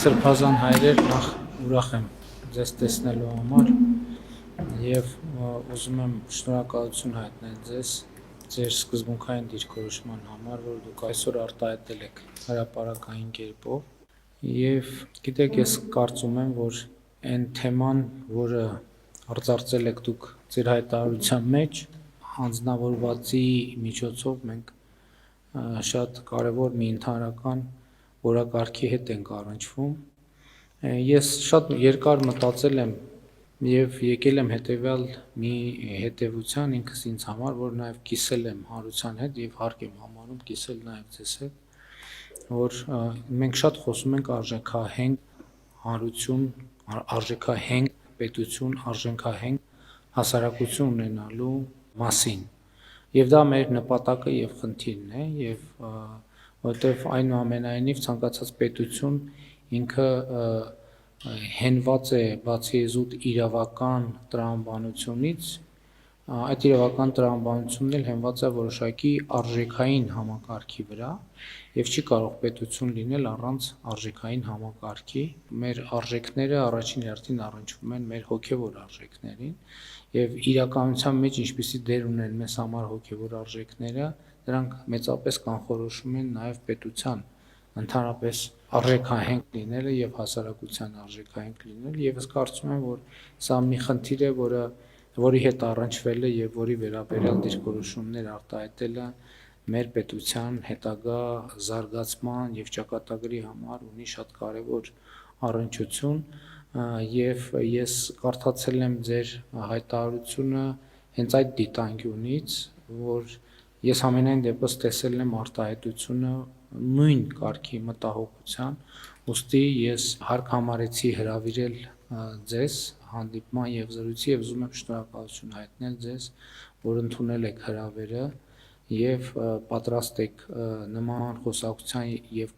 Սրբազան հայրեր, նախ ուրախ եմ ձեզ տեսնելու համար եւ ուզում եմ շնորհակալություն հայտնել ձեզ ձեր սկզբունքային դիրքորոշման համար, որ դուք այսօր արտահայտել եք հրապարակային կերպով եւ գիտեք, ես կարծում եմ, որ այն թեման, որը արծարծել եք դուք ձեր հայտարարության մեջ, հանձնավորվածի միջոցով մենք շատ կարևոր մի ընդհանրական որակարգի հետ ենք առնչվում։ Ես շատ երկար մտածել եմ եւ եկել եմ հետեւյալ մի հետեւության ինքս ինձ համար, որ նաեւ կիսել եմ հանրության հետ եւ հարկ եմ համարում կիսել նաեւ ձեզ հետ, որ մենք շատ խոսում ենք արժեքահենք հանրություն, արժեքահենք պետություն, արժեքահենք հասարակություն ունենալու մասին։ Եվ դա մեր նպատակը եւ խնդիրն է եւ որտեվ այնուամենայնիվ ցանկացած պետություն ինքը հենված է բացի զուտ իրավական տրամաբանությունից, այդ իրավական տրամաբանությունն էլ հենված է որոշակի արժեքային համակարգի վրա եւ չի կարող պետություն լինել առանց արժեքային համակարգի։ Մեր արժեքները առաջին հերթին առնչվում են մեր հոգեվոր արժեքներին եւ իրականության մեջ ինչպիսի դեր ունեն մեզ համար հոգեվոր արժեքները, դրանք մեծապես կանխորոշում են նաեւ պետության ընդհանրապես արժեքահենք լինելը եւ հասարակության արժեքահենք լինելը եւ ես կարծում եմ, որ սա մի խնդիր է, որի հետ առնչվել է եւ որի վերաբերյալ դիրքորոշումներ արտահայտելը մեր պետության հետագա զարգացման եւ ճակատագրի համար ունի շատ կարեւոր առնչություն եւ ես կարդացել եմ ձեր հայտարարությունը հենց այդ դիտանկյունից, որ ես ամենայն դեպս տեսել եմ արտահայտությունը նույն կարգի մտահոգության, ուստի ես հարկ համարեցի հրավիրել ձեզ հանդիպման եւ զրույցի եւ ուզում եմ շնորհակալություն հայտնել ձեզ, որ ընդունել եք հրավերը եւ պատրաստ եք նման խոսակցության եւ